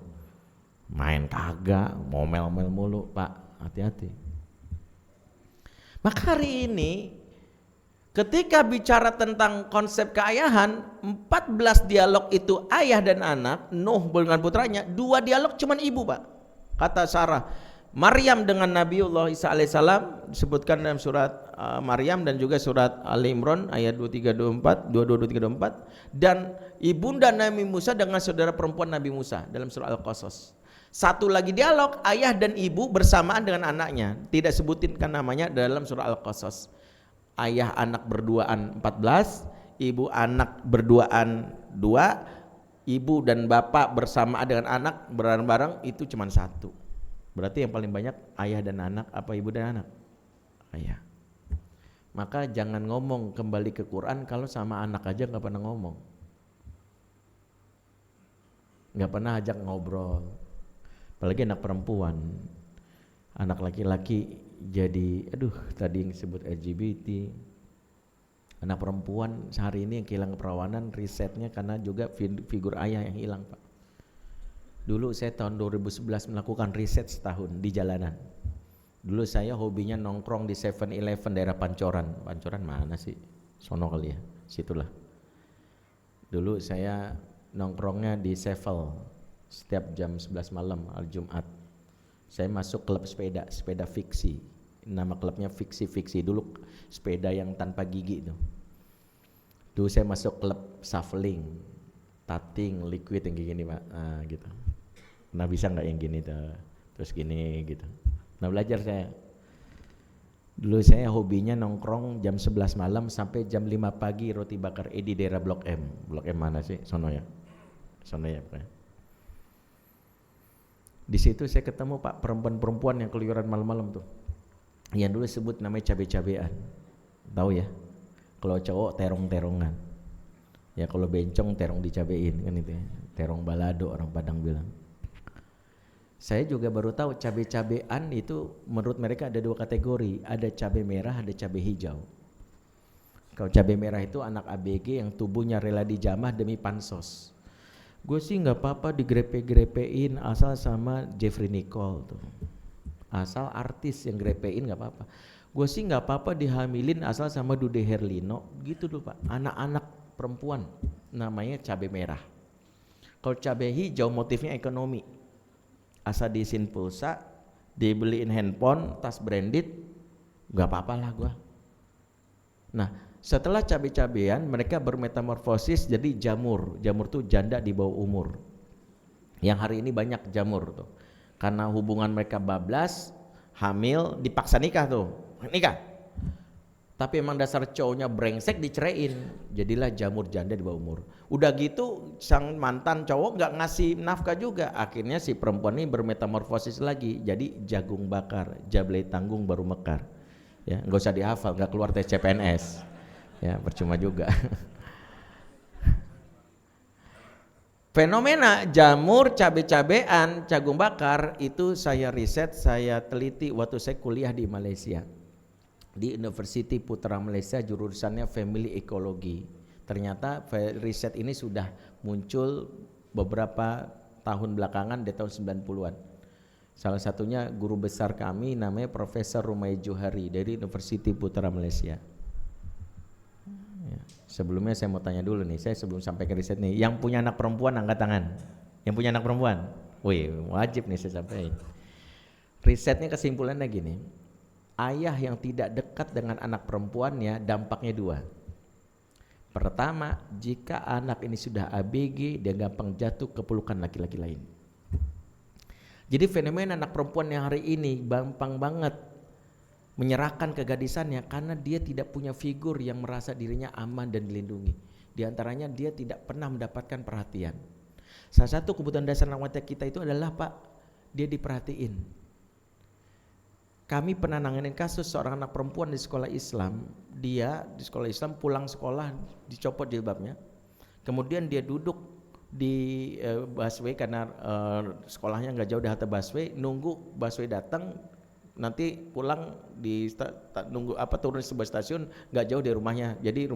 Main kagak, ngomel-ngomel mulu, Pak, hati-hati. Maka hari ini ketika bicara tentang konsep keayahan, 14 dialog itu ayah dan anak, Nuh dengan putranya, 2 dialog cuman ibu, Pak. Kata Sarah, Maryam dengan Nabiullah Isa alaihissalam disebutkan dalam surat Maryam dan juga surat Ali Imran ayat 2324, 22, 23, 24, dan ibunda Nabi Musa dengan saudara perempuan Nabi Musa dalam surat Al-Qasas. Satu lagi dialog ayah dan ibu bersamaan dengan anaknya, tidak sebutinkan namanya dalam surah Al-Qasas. Ayah anak berduaan 14, ibu anak berduaan 2, ibu dan bapak bersamaan dengan anak bareng-bareng itu cuma 1. Berarti yang paling banyak ayah dan anak apa ibu dan anak? Ayah. Maka jangan ngomong kembali ke Quran kalau sama anak aja nggak pernah ngomong, nggak pernah ajak ngobrol. Apalagi anak perempuan, anak laki-laki jadi, aduh tadi yang disebut LGBT, anak perempuan sehari ini yang kehilangan perawanan risetnya karena juga figur ayah yang hilang, Pak. Dulu saya tahun 2011 melakukan riset setahun di jalanan. Dulu saya hobinya nongkrong di 7-Eleven daerah Pancoran. Pancoran mana sih? Sono kali ya, situlah. Dulu saya nongkrongnya di Sevel setiap jam 11 malam hari Jumat. Saya masuk klub sepeda fiksi. Nama klubnya fiksi-fiksi. Dulu sepeda yang tanpa gigi itu. Dulu saya masuk klub shuffling, tating, liquid yang gini, Pak. Nah, gitu. Nah, bisa nggak yang gini tuh? Terus gini gitu. Nah, belajar saya. Dulu saya hobinya nongkrong jam 11 malam sampai jam 5 pagi roti bakar di daerah Blok M. Blok M mana sih? Sono ya. Sono ya, Pak. Di situ saya ketemu Pak perempuan-perempuan yang keluyuran malam-malam tuh. Yang dulu sebut namanya cabe-cabean. Tahu ya? Kalau cowok terong-terongan. Ya kalau bencong terong dicabein kan itu ya. Terong balado orang Padang bilang. Saya juga baru tahu cabe-cabean itu menurut mereka ada 2 kategori, ada cabe merah, ada cabe hijau. Kalau cabe merah itu anak ABG yang tubuhnya rela dijamah demi pansos. Gue sih nggak apa-apa digrepe-grepein asal sama Jeffrey Nicole tuh, asal artis yang grepein nggak apa-apa. Gue sih nggak apa-apa dihamilin asal sama Dude Herlino, gitu tuh Pak. Anak-anak perempuan namanya cabe merah. Kalau cabe hijau motifnya ekonomi. Asal diisiin pulsa, dibeliin handphone, tas branded, nggak apa-apa lah gua. Nah, setelah cabe-cabean mereka bermetamorfosis jadi jamur. Jamur tuh janda di bawah umur. Yang hari ini banyak jamur tuh. Karena hubungan mereka bablas, hamil, dipaksa nikah tuh. Nikah. Tapi emang dasar cowoknya brengsek diceraiin, jadilah jamur janda di bawah umur. Udah gitu sang mantan cowok nggak ngasih nafkah juga, akhirnya si perempuan ini bermetamorfosis lagi jadi jagung bakar, jablay tanggung baru mekar. Ya nggak usah dihafal, nggak keluar tes CPNS, ya percuma juga. Fenomena jamur, cabe-cabean, jagung bakar itu saya riset, saya teliti waktu saya kuliah di Malaysia. Di University Putra Malaysia jurusannya Family Ecology. Ternyata riset ini sudah muncul beberapa tahun belakangan di tahun 90-an. Salah satunya guru besar kami namanya Profesor Rumai Johari dari University Putra Malaysia. Ya. Sebelumnya saya mau tanya dulu nih, saya sebelum sampai ke riset nih, yang punya anak perempuan angkat tangan. Yang punya anak perempuan? Wih, wajib nih saya sampaikan. Risetnya kesimpulannya gini. Ayah yang tidak dekat dengan anak perempuannya dampaknya 2. Pertama, jika anak ini sudah ABG, dia gampang jatuh ke pelukan laki-laki lain. Jadi fenomena anak perempuan yang hari ini gampang banget menyerahkan kegadisannya karena dia tidak punya figur yang merasa dirinya aman dan dilindungi. Di antaranya dia tidak pernah mendapatkan perhatian. Salah satu kebutuhan dasar anak wanita kita itu adalah Pak, dia diperhatiin. Kami pernah nanganin kasus seorang anak perempuan di sekolah Islam. Dia di sekolah Islam pulang sekolah dicopot jilbabnya. Kemudian dia duduk di busway karena sekolahnya nggak jauh dari halte busway. Nunggu busway datang, nanti pulang nunggu turun di sebuah stasiun nggak jauh dari rumahnya. Jadi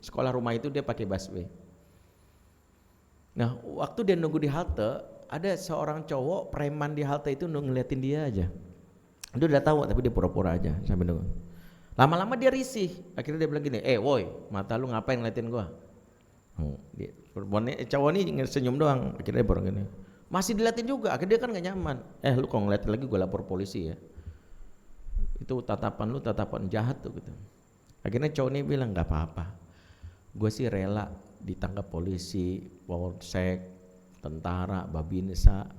sekolah rumah itu dia pakai busway. Nah, waktu dia nunggu di halte, ada seorang cowok preman di halte itu ngeliatin dia aja. Dia udah tahu tapi dia pura-pura aja sambil nunggu. Lama-lama dia risih, akhirnya dia bilang gini, woi, mata lu ngapain ngeliatin gua? Cowok ini senyum doang, akhirnya dia baru gini. Masih diliatin juga, akhirnya dia kan gak nyaman. Lu kalau ngeliatin lagi gua lapor polisi ya. Itu tatapan lu tatapan jahat tuh gitu. Akhirnya cowok ini bilang gak apa-apa, gue sih rela ditangkap polisi, polsek, tentara, babinsa.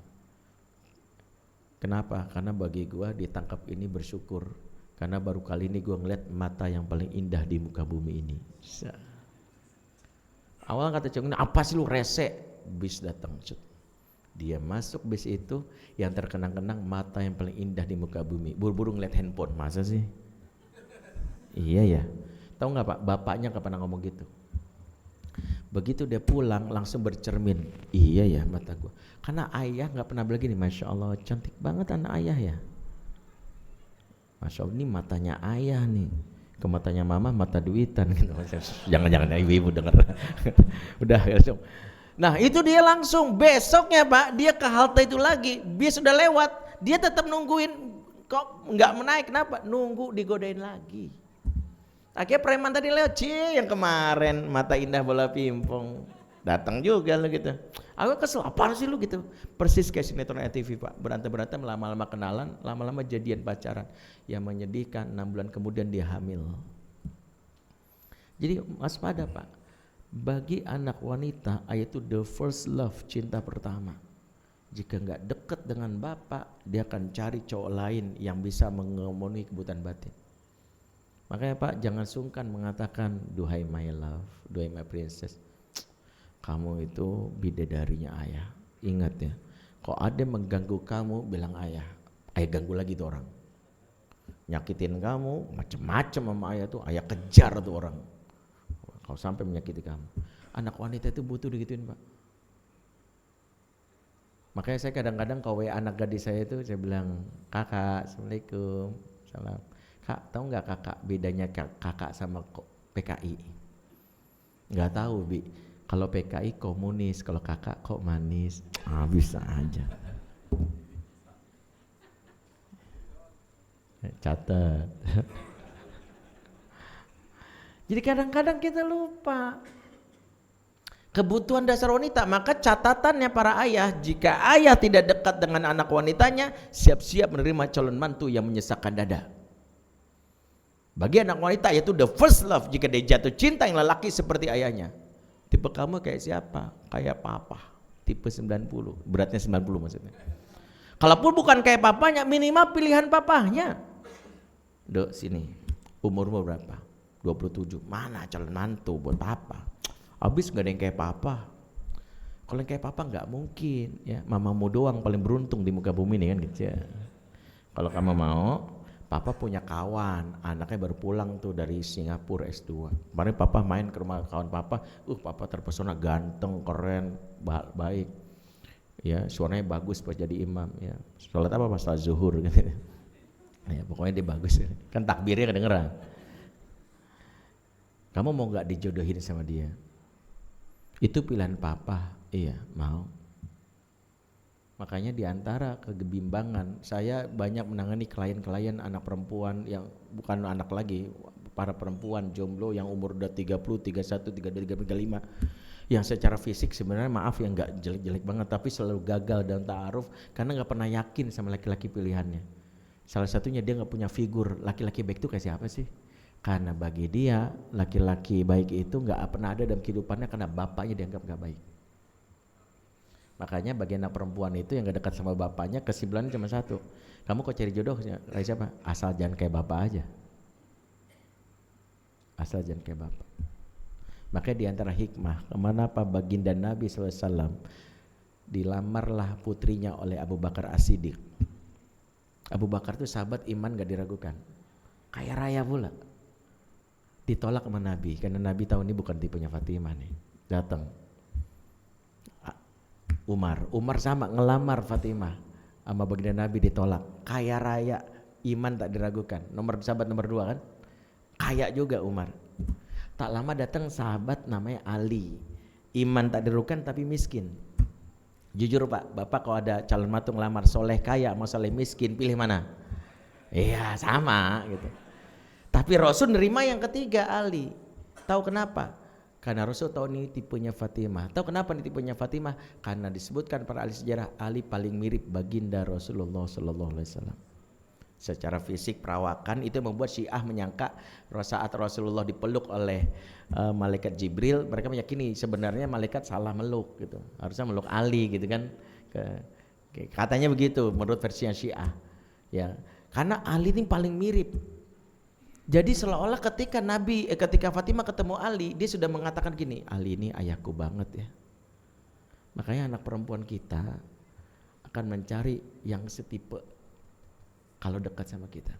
Kenapa? Karena bagi gue ditangkap ini bersyukur, karena baru kali ini gue ngeliat mata yang paling indah di muka bumi ini. Awal kata cowok ini, apa sih lu rese? Bis datang, dia masuk bis itu, yang terkenang-kenang mata yang paling indah di muka bumi. Buru-buru ngeliat handphone, masa sih? Iya ya. Tahu nggak Pak? Bapaknya nggak pernah ngomong gitu. Begitu dia pulang langsung bercermin. Iya ya mata gua. Karena ayah nggak pernah bilang gini, Masya Allah cantik banget anak ayah ya. Masya Allah ini matanya ayah nih. Ke matanya mama mata duitan gitu. Jangan-jangan ibu-ibu dengar. Udah langsung. Nah itu dia langsung besoknya Pak, dia ke halte itu lagi, bis sudah lewat, dia tetap nungguin, kok nggak menaik, kenapa? Nunggu digodain lagi. Akhirnya preman tadi lewat, yang kemarin mata indah bola pimpong, datang juga lo gitu. Aku kesel, apaan sih lu gitu? Persis kayak sinetron TV Pak, berantem-berantem, lama-lama kenalan, lama-lama jadian pacaran. Yang menyedihkan 6 bulan kemudian dia hamil. Jadi waspada Pak. Bagi anak wanita itu the first love, cinta pertama. Jika nggak dekat dengan bapak, dia akan cari cowok lain yang bisa memenuhi kebutuhan batin. Makanya Pak jangan sungkan mengatakan duhai my love, duhai my princess, kamu itu bidadarinya ayah. Ingat ya, kalau ada yang mengganggu kamu bilang ayah ganggu lagi tuh orang. Nyakitin kamu macem-macem sama ayah tuh, ayah kejar tuh orang. Kalau sampai menyakiti kamu, anak wanita itu butuh digituin Pak. Makanya saya kadang-kadang kalau anak gadis saya itu saya bilang, kakak, assalamualaikum, salam. Kak, tahu nggak kakak bedanya kakak sama PKI? Nggak tahu Bi. Kalau PKI komunis, kalau kakak kok manis. Bisa aja. Catat. Jadi kadang-kadang kita lupa kebutuhan dasar wanita. Maka catatannya para ayah, jika ayah tidak dekat dengan anak wanitanya, siap-siap menerima calon mantu yang menyesakkan dada. Bagi anak wanita yaitu the first love, jika dia jatuh cinta yang lelaki seperti ayahnya. Tipe kamu kayak siapa? Kayak papa, tipe 90, beratnya 90 maksudnya. Kalaupun bukan kayak papanya, minimal pilihan papahnya. Dok sini, umurmu berapa? 27, mana calon mantu buat papa? Habis gak ada yang kayak papa. Kalau yang kayak papa gak mungkin ya, mamamu doang paling beruntung di muka bumi ini kan gitu ya. Kalau kamu mau, papa punya kawan, anaknya baru pulang tuh dari Singapura S2. Kemarin papa main ke rumah kawan papa, papa terpesona, ganteng, keren, baik. Ya, suaranya bagus buat jadi imam ya. Sholat apa pas sholat zuhur gitu. Ya, pokoknya dia bagus ya. Kan takbirnya kedengeran. Kamu mau gak dijodohin sama dia? Itu pilihan papa. Iya, mau. Makanya diantara kegebimbangan, saya banyak menangani klien-klien anak perempuan yang bukan anak lagi, para perempuan jomblo yang umur udah 30, 31, 32, 35, yang secara fisik sebenarnya maaf yang gak jelek-jelek banget, tapi selalu gagal dalam ta'aruf karena gak pernah yakin sama laki-laki pilihannya. Salah satunya dia gak punya figur, laki-laki baik itu kayak siapa sih? Karena bagi dia laki-laki baik itu gak pernah ada dalam kehidupannya karena bapaknya dianggap gak baik. Makanya bagi anak perempuan itu yang gak dekat sama bapaknya, kesimpulannya cuma satu, kamu kok cari jodoh kayak siapa? Asal jangan kayak bapak aja. Asal jangan kayak bapak. Makanya diantara hikmah kemanapa baginda Nabi SAW dilamarlah putrinya oleh Abu Bakar As-Siddiq. Abu Bakar itu sahabat iman gak diragukan, kaya raya pula. Ditolak sama Nabi karena Nabi tahu ini bukan tipenya Fatimah nih. Datang Umar sama ngelamar Fatimah sama baginda Nabi, ditolak. Kaya raya, iman tak diragukan. Sahabat nomor 2 kan, kaya juga Umar. Tak lama datang sahabat namanya Ali, iman tak diragukan tapi miskin. Jujur Pak, Bapak kalau ada calon mantu ngelamar soleh kaya mau soleh miskin, pilih mana? Iya sama gitu. Tapi Rasul nerima yang ketiga, Ali. Tahu kenapa? Karena Rasul tahu ini tipenya Fatimah. Tahu kenapa ini tipenya Fatimah? Karena disebutkan para ahli sejarah, Ali paling mirip baginda Rasulullah Sallallahu Alaihi Wasallam. Secara fisik, perawakan, itu membuat Syiah menyangka saat Rasulullah dipeluk oleh malaikat Jibril, mereka meyakini sebenarnya malaikat salah meluk gitu, harusnya meluk Ali gitu kan, katanya begitu menurut versi Syiah ya, karena Ali ini paling mirip. Jadi seolah-olah ketika Fatimah ketemu Ali, dia sudah mengatakan gini, Ali ini ayahku banget ya. Makanya anak perempuan kita akan mencari yang setipe kalau dekat sama kita.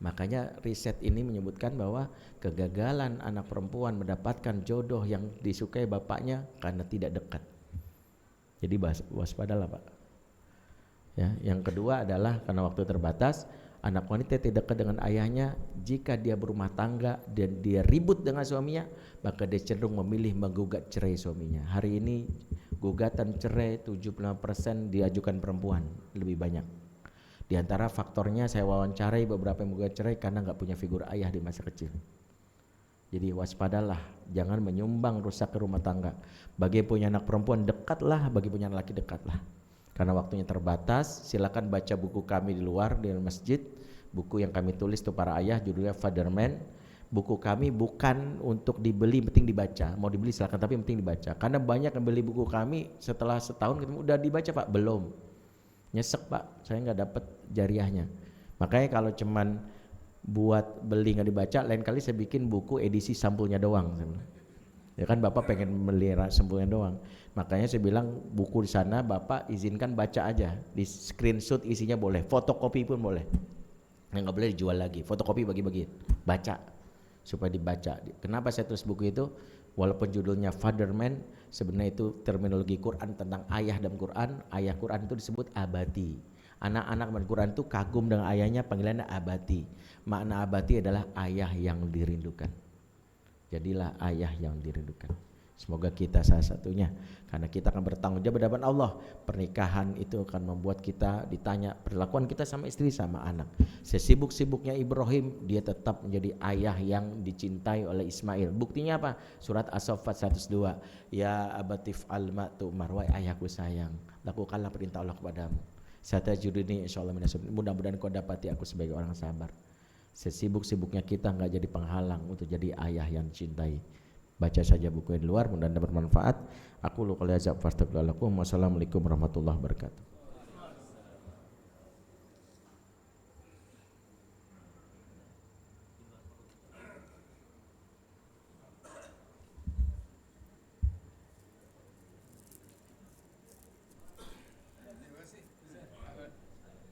Makanya riset ini menyebutkan bahwa kegagalan anak perempuan mendapatkan jodoh yang disukai bapaknya karena tidak dekat. Jadi waspadalah Pak. Ya, yang kedua adalah karena waktu terbatas, anak wanita tidak dekat dengan ayahnya, jika dia berumah tangga dan dia ribut dengan suaminya, maka dia cenderung memilih menggugat cerai suaminya. Hari ini gugatan cerai 75% diajukan perempuan, lebih banyak. Di antara faktornya saya wawancarai beberapa yang menggugat cerai karena nggak punya figur ayah di masa kecil. Jadi waspadalah, jangan menyumbang rusak ke rumah tangga. Bagi punya anak perempuan dekatlah, bagi punya anak laki dekatlah. Karena waktunya terbatas, silakan baca buku kami di luar di masjid. Buku yang kami tulis itu para ayah, judulnya Father Man. Buku kami bukan untuk dibeli, penting dibaca. Mau dibeli silakan, tapi penting dibaca. Karena banyak yang beli buku kami setelah setahun udah dibaca Pak, belum. Nyesek Pak, saya nggak dapat jariahnya. Makanya kalau cuman buat beli nggak dibaca, lain kali saya bikin buku edisi sampulnya doang. Ya kan Bapak pengen beli sampulnya doang. Makanya saya bilang buku di sana Bapak izinkan baca aja, di screenshot isinya boleh, fotokopi pun boleh. Yang nggak boleh dijual lagi, fotokopi bagi-bagi, baca supaya dibaca. Kenapa saya tulis buku itu? Walaupun judulnya Father Man, sebenarnya itu terminologi Quran tentang ayah dalam Quran. Ayah Quran itu disebut abati. Anak-anak dalam Quran itu kagum dengan ayahnya, panggilannya abati. Makna abati adalah ayah yang dirindukan. Jadilah ayah yang dirindukan. Semoga kita salah satunya, karena kita akan bertanggung jawab di hadapan Allah. Pernikahan itu akan membuat kita ditanya perlakuan kita sama istri sama anak. Sesibuk-sibuknya Ibrahim, dia tetap menjadi ayah yang dicintai oleh Ismail. Buktinya apa? Surat As-Saffat 102. Ya abatif alma tu'mar, wahai ayahku sayang, lakukanlah perintah Allah kepadamu. Satajuduni insyaallah minas sabirin. Mudah-mudahan kau dapati aku sebagai orang sabar. Sesibuk-sibuknya kita enggak jadi penghalang untuk jadi ayah yang dicintai. Baca saja buku yang di luar, mudah-mudahan dapat manfaat. Aku lu qouli hadza wa astaghfirullahaladzim. Wassalamualaikum warahmatullahi wabarakatuh.